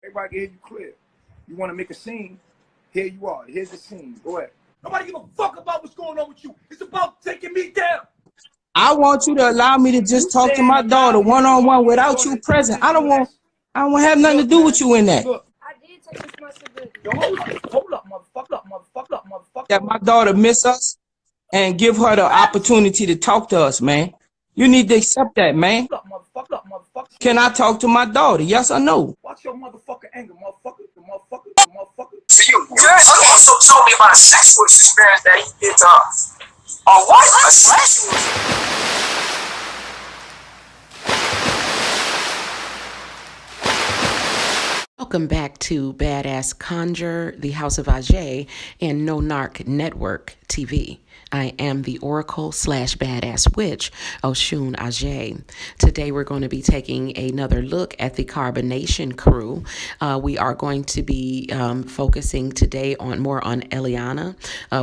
Everybody can hear you clear. You want to make a scene? Here you are. Here's the scene. Go ahead. Nobody give a fuck about what's going on with you. It's about taking me down. I want you to allow me to just talk to my daughter one-on-one without you present. I don't want to have nothing to do with you in that. Look. I did take responsibility. Yo, hold up, motherfucker. That my daughter miss us and give her the opportunity to talk to us, man. You need to accept that, man. Motherfucker. Can I talk to my daughter? Yes or no? Watch your motherfucking anger, motherfucker. So you also told me about a sexual experience that he did to her. A what? A sexual? Welcome back to Badass Conjure, the House of Ajay, and No Narc Network TV. I am the Oracle / Badass Witch, Oshun Ajay. Today we're going to be taking another look at the Carbonation crew. We are going to be focusing today more on Eliana.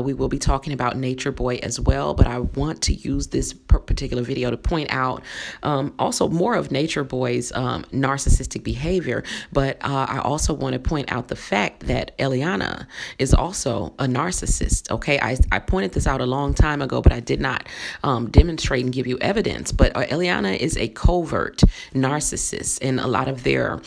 We will be talking about Nature Boy as well, but I want to use this particular video to point out also more of Nature Boy's narcissistic behavior, but I also want to point out the fact that Eliana is also a narcissist. Okay, I pointed this out a long time ago, but I did not demonstrate and give you evidence. But Eliana is a covert narcissist, and a lot of their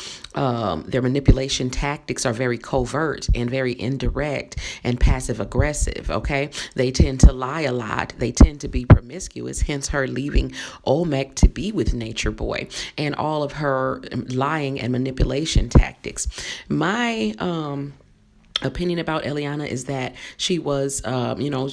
manipulation tactics are very covert and very indirect and passive aggressive. Okay, they tend to lie a lot. They tend to be promiscuous. Hence her leaving Olmec to be with Nature Boy and all of her lying and manipulation tactics. My opinion about Eliana is that she was,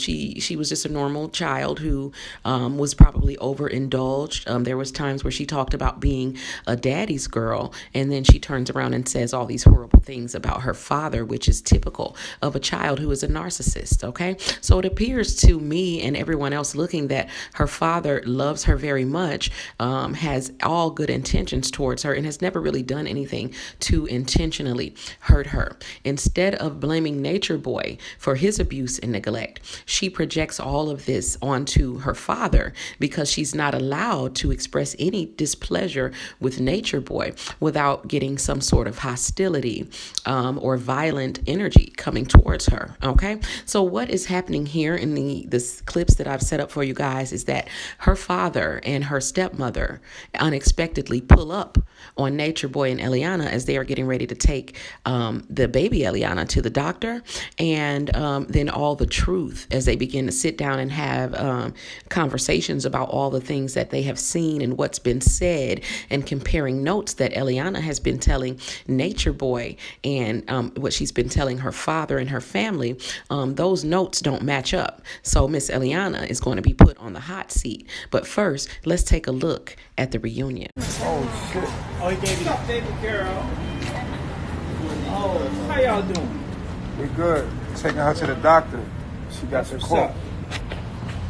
she was just a normal child who was probably overindulged. There was times where she talked about being a daddy's girl, and then she turns around and says all these horrible things about her father, which is typical of a child who is a narcissist. Okay, so it appears to me and everyone else looking that her father loves her very much, has all good intentions towards her, and has never really done anything to intentionally hurt her. Instead of blaming Nature Boy for his abuse and neglect, she projects all of this onto her father because she's not allowed to express any displeasure with Nature Boy without getting some sort of hostility or violent energy coming towards her. Okay, so what is happening here in the clips that I've set up for you guys is that her father and her stepmother unexpectedly pull up on Nature Boy and Eliana as they are getting ready to take the baby Eliana to the doctor, and then all the truth as they begin to sit down and have conversations about all the things that they have seen and what's been said, and comparing notes that Eliana has been telling Nature Boy and what she's been telling her father and her family. Those notes don't match up. So Miss Eliana is going to be put on the hot seat. But first, let's take a look at the reunion. Oh, shit. Oh, baby girl. Oh, how y'all doing? We good. Taking her to the doctor. She got some cough.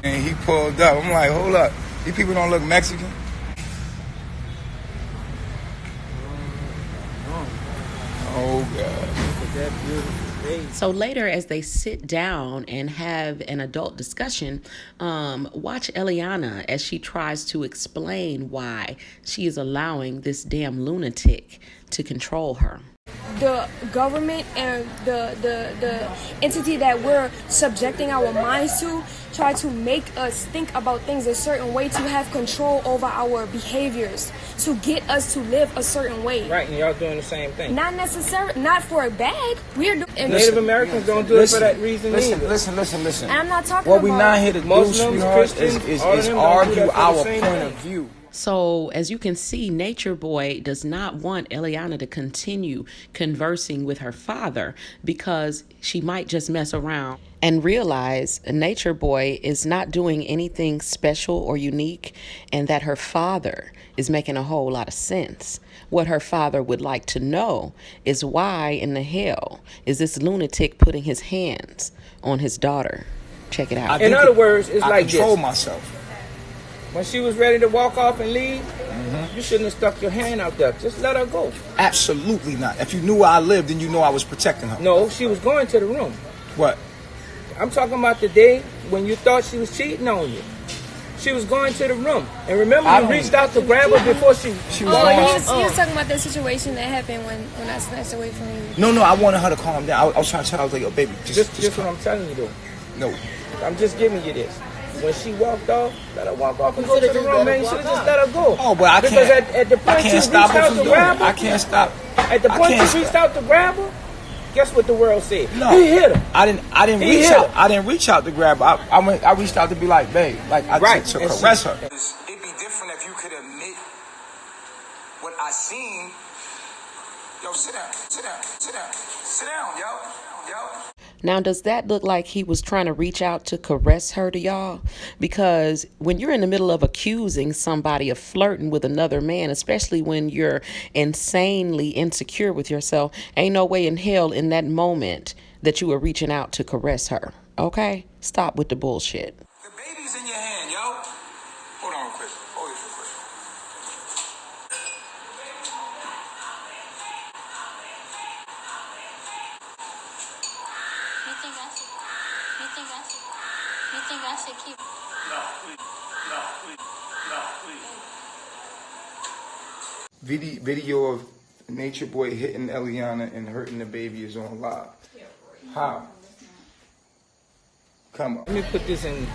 And he pulled up. I'm like, hold up. These people don't look Mexican. Oh, God. So later, as they sit down and have an adult discussion, watch Eliana as she tries to explain why she is allowing this damn lunatic to control her. The government and the entity that we're subjecting our minds to try to make us think about things a certain way, to have control over our behaviors, to get us to live a certain way. Right, and y'all doing the same thing. Not necessarily, not for a bag. We're doing. Native Americans don't do it for that reason either. Listen. And I'm not talking what about. What we not here to Muslims, do, sweetheart, is argue our point of view. So as you can see, Nature Boy does not want Eliana to continue conversing with her father because she might just mess around and realize Nature Boy is not doing anything special or unique, and that her father is making a whole lot of sense. What her father would like to know is why in the hell is this lunatic putting his hands on his daughter? Check it out. In other words, it's like this. I control myself. When she was ready to walk off and leave, you shouldn't have stuck your hand out there. Just let her go. Absolutely not. If you knew where I lived, then you know I was protecting her. No, she was going to the room. What? I'm talking about the day when you thought she was cheating on you. She was going to the room. And remember, you reached out to grab her before she He was talking about the situation that happened when I snatched away from you. No, I wanted her to calm down. I was trying to tell her, I was like, yo, baby, just what I'm telling you, though. No. I'm just giving you this. When she walked off, let her walk off and go to the room, man. You should have just let her go. Oh, but I can't. Because at the point you reached out to grab her, I can't stop. At the point you reached out to grab her, guess what the world said? No, he hit her. I didn't reach out. I didn't reach out to grab her. I reached out to be like, babe, like to caress her. It'd be different if you could admit what I seen. Yo, sit down, yo. Now, does that look like he was trying to reach out to caress her to y'all? Because when you're in the middle of accusing somebody of flirting with another man, especially when you're insanely insecure with yourself, ain't no way in hell in that moment that you were reaching out to caress her. Okay? Stop with the bullshit. The baby's in your hand, yo. Hold on real quick. Hold this real quick. You think I should keep? No, please. Video of Nature Boy hitting Eliana and hurting the baby is on live. How? Come on. Let me put this in.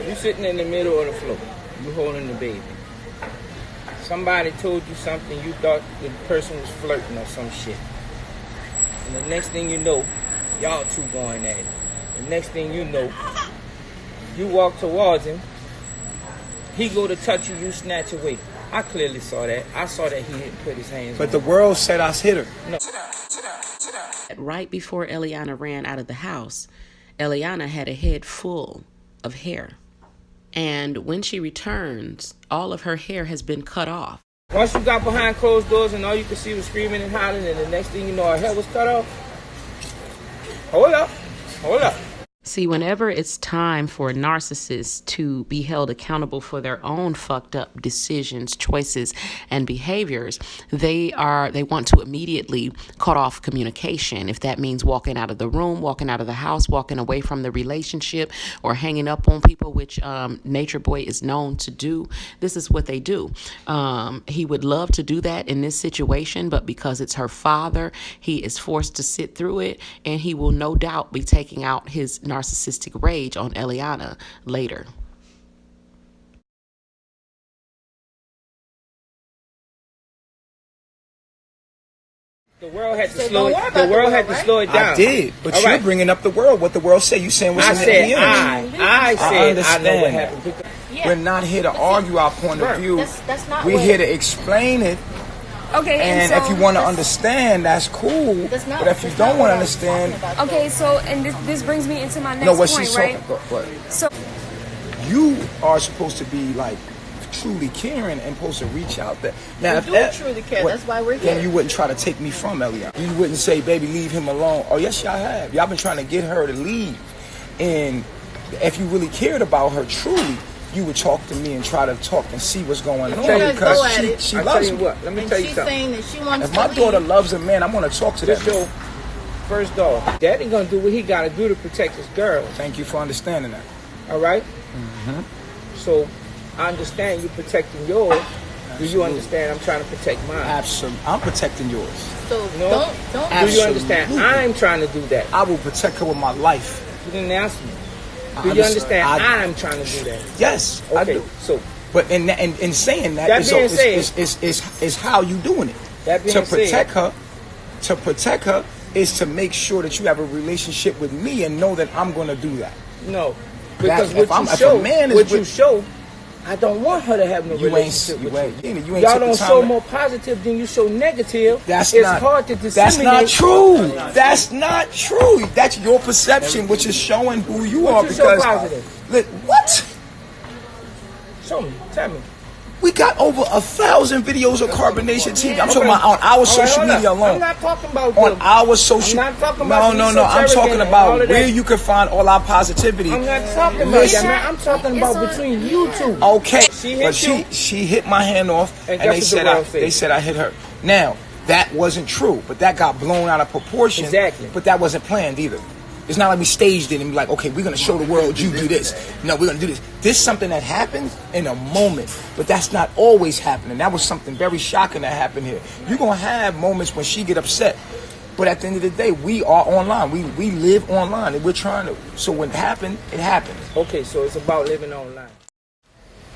You sitting in the middle of the floor. You holding the baby. Somebody told you something. You thought the person was flirting or some shit. And the next thing you know, y'all two going at it. The next thing you know, you walk towards him. He go to touch you. You snatch away. I clearly saw that. I saw that he didn't put his hands on But the world said I hit her. No. Sit down. Right before Eliana ran out of the house, Eliana had a head full of hair. And when she returns, all of her hair has been cut off. Once you got behind closed doors and all you could see was screaming and hollering, and the next thing you know, her hair was cut off. Hold up. See, whenever it's time for narcissists to be held accountable for their own fucked up decisions, choices, and behaviors, they want to immediately cut off communication. If that means walking out of the room, walking out of the house, walking away from the relationship, or hanging up on people, which Nature Boy is known to do, this is what they do. He would love to do that in this situation, but because it's her father, he is forced to sit through it, and he will no doubt be taking out his narcissistic rage on Eliana later. The world had to slow it. The world had to slow it down. I did, but All you're right. bringing up the world. What the world said. You saying what's I in the said end. I said I know what understand that. happened. We're not here to argue our point of view. That's not We're what- here to explain it. Okay, And so if you want to understand, that's cool. That's not- But if you that's don't not want what to I was talking understand, about. okay, so and this brings me into my next no, what point, she's right? talking. What? So You are supposed to be like truly caring and supposed to reach out there. Now, We if do that- truly care. what- That's why we're Then here. you wouldn't try to take me from Eliana. You wouldn't say, "Baby, leave him alone." Oh, yes, y'all have. Y'all been trying to get her to leave. And if you really cared about her truly, you would talk to me and try to talk and see what's going on guys because go at it. she I'll tell loves you me. what. Let me And tell you she's something. saying that she wants If to my leave. daughter loves a man, I'm gonna talk to that This man. your first dog. Daddy gonna do what he gotta do to protect his girls. Thank you for understanding that. All right? So I understand you protecting yours. Do you understand I'm trying to protect mine? Absolutely, I'm protecting yours. So No. don't. Do you Absolutely. understand? I'm trying to do that. I will protect her with my life. You didn't answer me. I Do you understand. understand? I'm trying to do that. Yes, I Okay, do. so But in saying that, That is, being is how you doing it. That being To protect said- her, is to make sure that you have a relationship with me and know that I'm going to do that. no, because if what a you man is show, with- I don't want her to have no You ain't, relationship you with ain't, you. you ain't Y'all took the don't time show to- more positive than you show negative. That's it's not, hard to That's disseminate. not true. That's not true. That's your perception, which is showing who you are. What you show Because positive? What? Show me. Tell me. We got over 1,000 videos of Carbonation TV. I'm talking about on our All right, social hold up. media alone. I'm not talking about On the- our social. I'm not talking about No. the I'm esoteric talking and all about of where that. you can find all our positivity. I'm not talking about Listen. that, man. I'm talking about between you two. Okay, She hit but you. she hit my hand off, And and guess what the world said? they said I hit her. Now that wasn't true, but that got blown out of proportion. Exactly. But that wasn't planned either. It's not like we staged it and be like, okay, we're gonna show the world you do this. No, we're gonna do this. This is something that happens in a moment, but that's not always happening. That was something very shocking that happened here. You're gonna have moments when she get upset, but at the end of the day, we are online. We live online, and we're trying to. So when it happened, it happened. Okay, so it's about living online.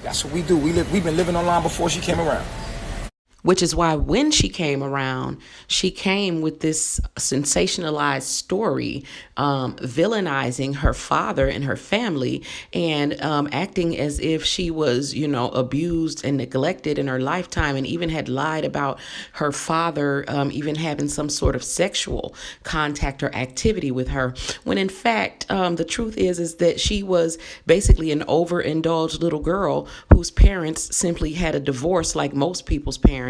That's what we do. We've been living online before she came around. Which is why when she came around, she came with this sensationalized story, villainizing her father and her family, and acting as if she was, abused and neglected in her lifetime, and even had lied about her father even having some sort of sexual contact or activity with her. When in fact, the truth is that she was basically an overindulged little girl whose parents simply had a divorce like most people's parents.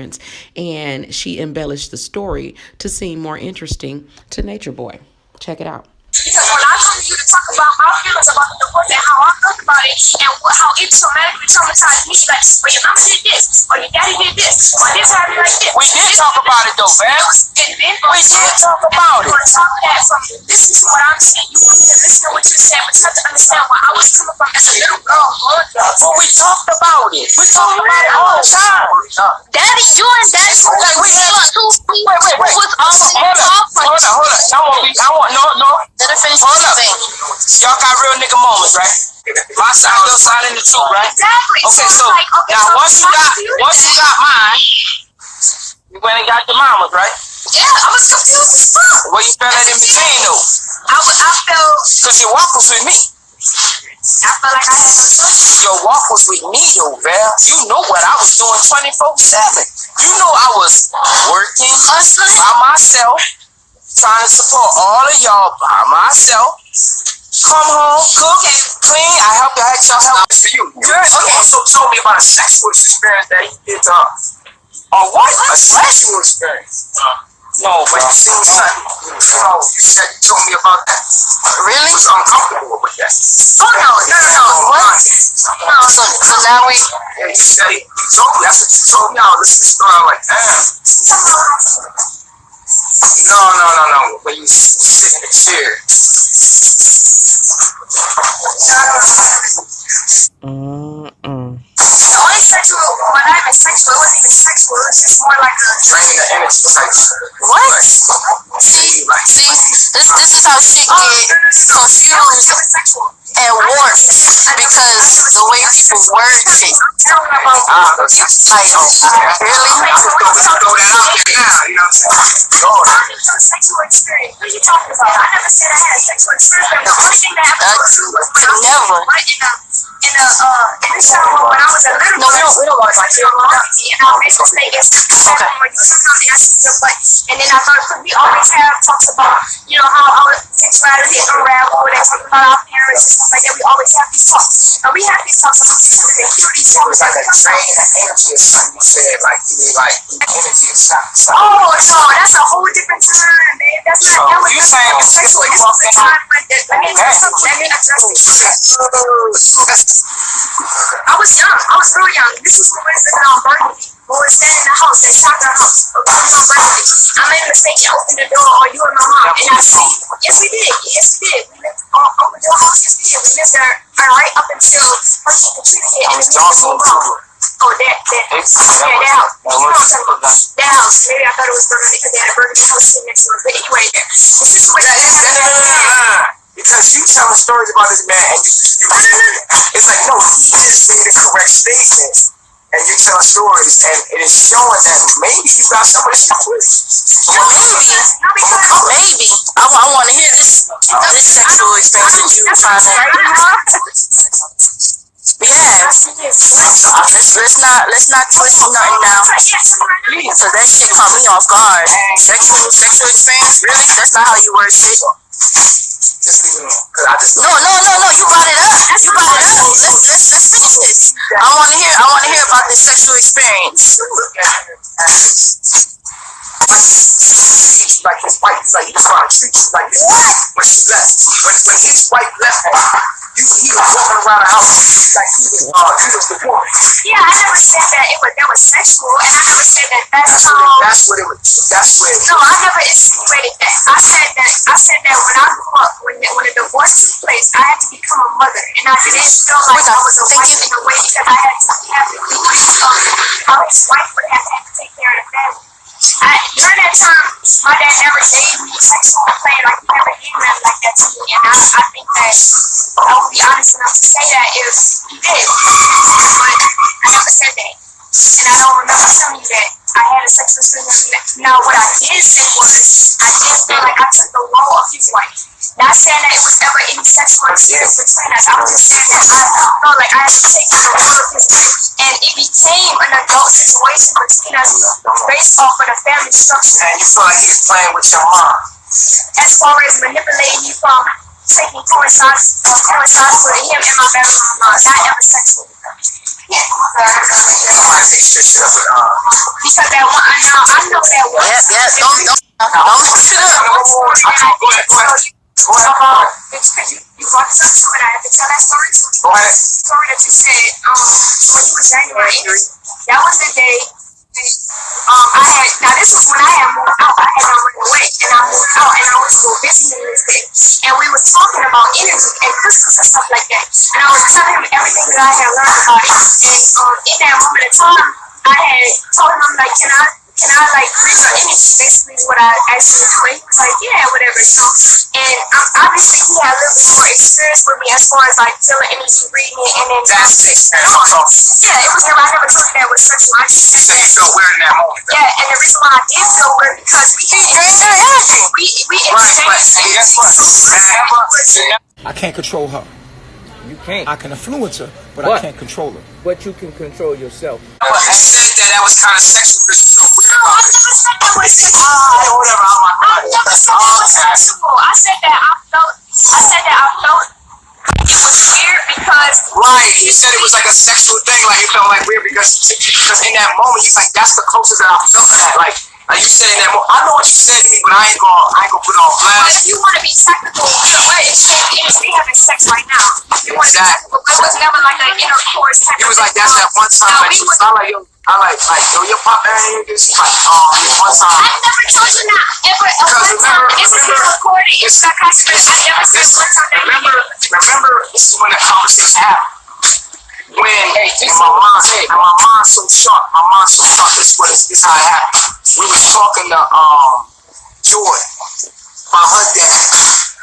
And she embellished the story to seem more interesting to Nature Boy. Check it out. Because when I come to you to talk about my feelings about the divorce and how I felt about it and how it traumatically traumatized me, like, well, your mama did this, or your daddy did this, or this happened like this. We did talk about it though, man. And then We did talk about it. On top of that, from listen to what I'm saying, you want me to listen to what you're saying, but you have to understand where I was coming from as a little girl. But we talked about it. We talked about it all the time. Daddy, you and daddy Like we had two people wait. was always Hold up. I want no. Let her finish Hold up. saying. Y'all got real nigga moments, right? My side, your side, and the truth, right? Exactly. Okay, so like, now so once you got mine, you went and got your mama's, right? yeah, I was confused as fuck. Well, you felt that in between though, I felt cause your walk was with me. I felt like I had no choice. Your walk was with me, Overt. You know what I was doing 24/7. You know I was working by myself, trying to support all of y'all by myself. Come home, cook, clean. I help you. I had y'all help for you. You also told me about a sexual experience that he did to her. What? A sexual experience. No, When you seen something, you said you told me about that. Really? I was uncomfortable with that. Oh no. What? No, so now we Yeah, you said it. You told me. That's what you told me. I was listening to the story. I'm like, damn. No. When you sit in the chair. the only sexual, well, not even sexual, it wasn't even sexual, it was just more like a Draining the energy type shit. what? See, this is how shit get confused and warped because the way people word shit. Like, really? Throw that out there now, you know what I'm saying? Sexual experience. What are you talking about? I never said I had a sexual experience. The only thing that happened was Never. in the shower when I was a little boy. We don't want to talk to you. And I made mistakes. And then I thought, because we always have talks about, how our sexuality unraveled and talking about our parents and stuff like that. We always have these talks. And we have these talks about these things and hear these talks. Like a drain of energy or something you said, like energy or something. Oh, no, that's a whole different time, man. That's not, that was you saying sexual. you This was a time when, let me address this. I was young. I was real young. This was when we were living on Burgundy. We were staying in the house, that shotgun house. We were on Burgundy. I made a mistake and opened the door, or you and my mom. And I see, yes, we did. We lived over your house. Yes, we did. We lived there right up until Hurricane Katrina hit. And then we had to move on. Oh, that house. You know what I'm talking about? That house. Maybe I thought it was Burgundy because they had a Burgundy house sitting next to us. But anyway, this is what because you telling stories about this man and you it's like, no, he just made a correct statement and you tell stories and it is showing that maybe you got somebody to with. Maybe. I want to hear this sexual experience that you trying to. Let's not twist nothing now. So that shit caught me off guard. Sexual experience, really? That's not how you word shit. Just leave it alone. No. You brought it up. Let's finish this. I want to hear about this sexual experience. Like his wife, like he was trying to treat you like this. When she left, when his wife left him, he was walking around the house like he was the woman. Yeah, I never said that that was sexual, and I never said that's how. That's what it was. That's what. No, I never insinuated that. I said that when I grew up, when didn't feel like I was a wife in a way because I had to have the duties of how his wife would have had to take care of the family. During that time, my dad never gave me sexual play, like he never gave me like that to me, and I think that I would be honest enough to say that if he did, but I never said that, and I don't remember telling you that I had a sexual experience. Now, what I did say was, I did feel like I took the role of his wife. Not saying that it was ever any sexual experience between us. I was just saying that I felt like I had to take the role of his wife. And it became an adult situation between us based off of the family structure. And you feel like he was playing with your mom. As far as manipulating you from taking coincides with him and my baby mama, not ever sexually. Yeah. Because that one, I know that one. Yeah, don't mix it up. You brought this up too, and I have to tell that story too. Go ahead. The story that you said, when you was January 8th, that was the day now this was when I had moved out. I had not run away, and I moved out, and I was so busy in this day. And we was talking about energy and crystals and stuff like that. And I was telling him everything that I had learned about it. And in that moment of time, I had told him, I'm like, can I like read your energy? Basically what I asked him to do. He was like, yeah, whatever, you know. And obviously he had a little bit more experience with me as far as like feeling energy, reading it, and then That's it. yeah, it was never, I never told you that was sexual. I just said that. You felt weird in that moment. Yeah, and the reason why I did feel weird because we exchanged energy. We exchanged energy. I can't control her. You can't. I can influence her, but I can't control her. But you can control yourself. You said that was kind of sexual because you felt weird No, about I it. never said that was sexual. Whatever. I never said that was sexual. I said that I felt it was weird because Right, he said it was like a sexual thing, like it felt like weird because in that moment he's like, that's the closest that I felt to that. Like you said in that moment, I know what you said to me, but I ain't gonna put on but blast. if you want to be technical, what is we having sex right now? You want to be technical, but it was never like an intercourse type He of was like, thing. that's that one time No, that we you was was- not like, yo, your pop man, he's like, one time. I never told you not ever a one time. This is being recorded. It's not customers. I never said one time that Remember, this is when the conversation happened. When my mind's so sharp, this is how it happened. We was talking to Joy about her dad.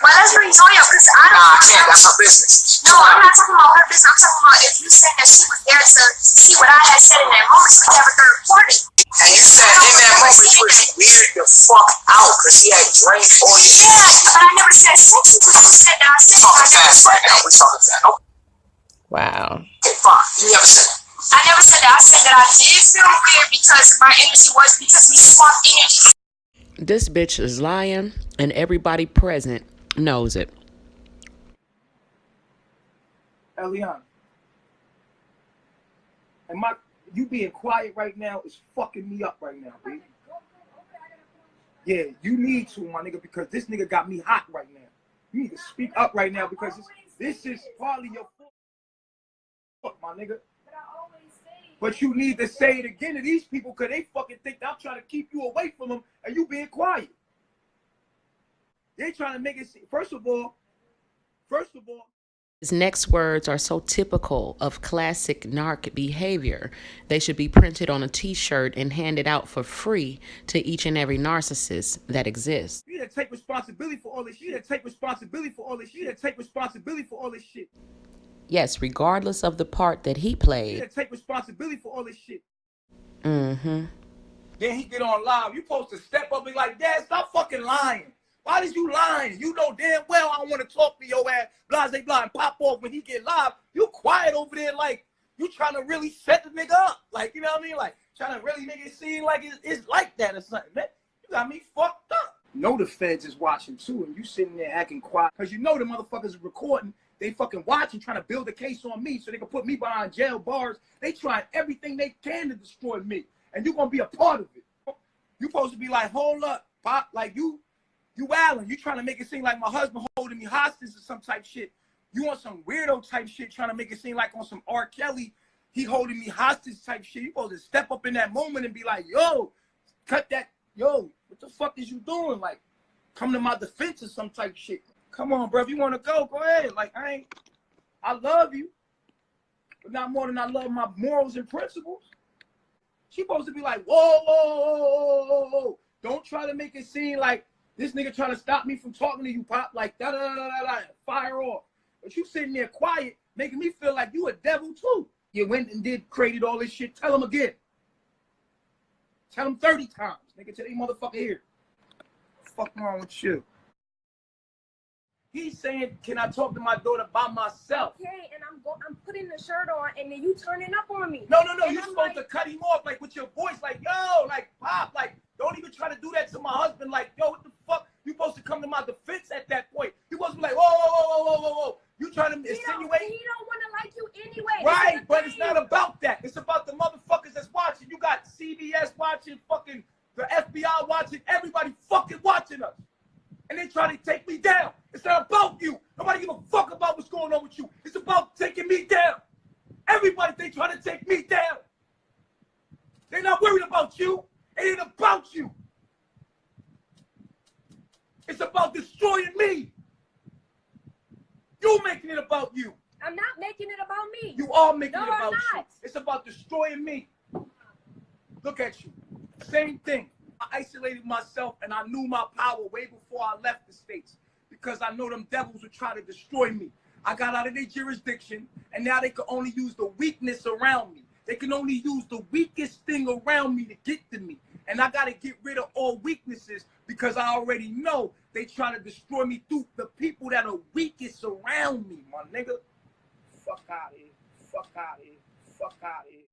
Well, let's bring Joy up because I don't. Nah, I can't. That's her business. No, I'm not talking about her business. I'm talking about if you said that she was there to see what I had said in that moment, so we never could report it. And you said in that moment you was weird the fuck out because he had drank all your shit. Yeah, but I never said sexual. But you said that I said We talking I never fast said right now. that. We talking fast. Wow. Okay, fine. You never said that. I never said that. I said that I did feel weird because my energy was because we swapped energy. This bitch is lying, and everybody present knows it. Eliana, and you being quiet right now is fucking me up right now, baby. Yeah, you need to, my nigga, because this nigga got me hot right now. You need to speak up right now because this is partly your fault, my nigga. But you need to say it again to these people because they fucking think I'm trying to keep you away from them and you being quiet. They trying to make it. First of all. His next words are so typical of classic narc behavior. They should be printed on a t-shirt and handed out for free to each and every narcissist that exists. You need to take responsibility for all this shit. You need to take responsibility for all this shit. You need to take responsibility for all this shit. Yes, regardless of the part that he You played. need to take responsibility for all this shit. Mm-hmm. Then he get on live. You supposed to step up and be like, Dad, stop fucking lying. Why did you lying? You know damn well I don't want to talk to your ass. Blase blah and pop off when he get live. You quiet over there like you trying to really set the nigga up. Like, you know what I mean? Like trying to really make it seem like it's like that or something. Man, you got me fucked up. You know the feds is watching too, and you sitting there acting quiet. Because you know the motherfuckers is recording. They fucking watching, trying to build a case on me so they can put me behind jail bars. They trying everything they can to destroy me. And you're going to be a part of it. You supposed to be like, hold up, Pop. Like you Alan. You trying to make it seem like my husband holding me hostage or some type shit. You want some weirdo type shit trying to make it seem like on some R. Kelly, he holding me hostage type shit. You supposed to step up in that moment and be like, yo, cut that. Yo, what the fuck is you doing? Like, come to my defense or some type shit. Come on, bro. If you want to go ahead. Like, I I love you, but not more than I love my morals and principles. She supposed to be like, whoa, whoa, whoa, whoa, whoa, whoa. Don't try to make it seem like this nigga trying to stop me from talking to you, Pop, like da-da-da-da-da, fire off. But you sitting there quiet, making me feel like you a devil too. You went and created all this shit. Tell him again. Tell him 30 times. Nigga, tell you motherfucker here. Fuck wrong with you? He's saying, can I talk to my daughter by myself? Okay, and I'm putting the shirt on, and then you turning up on me. No, and you're supposed to cut him off, like, with your voice, like, yo, like, Pop, like, don't even try to do that to my husband, like, yo, what the fuck? You supposed to come to my defense at that point. You supposed to be like, whoa, whoa, whoa, whoa, whoa, whoa. You trying to insinuate? He don't want to like you anyway. Right, but it's not about that. It's about the motherfuckers that's watching. You got CBS watching, fucking the FBI watching, everybody fucking watching us. And they trying to take me down. It's not about you. Nobody give a fuck about what's going on with you. It's about taking me down. Everybody, they trying to take me down. They're not worried about you. It ain't about you. It's about destroying me. You making it about you. I'm not making it about me. You are making it about you. It's about destroying me. Look at you. Same thing. I isolated myself and I knew my power way before I left the States because I know them devils were trying to destroy me. I got out of their jurisdiction and now they can only use the weakness around me. They can only use the weakest thing around me to get to me. And I got to get rid of all weaknesses because I already know they trying to destroy me through the people that are weakest around me, my nigga. Fuck out of here. Fuck out of here. Fuck out of here.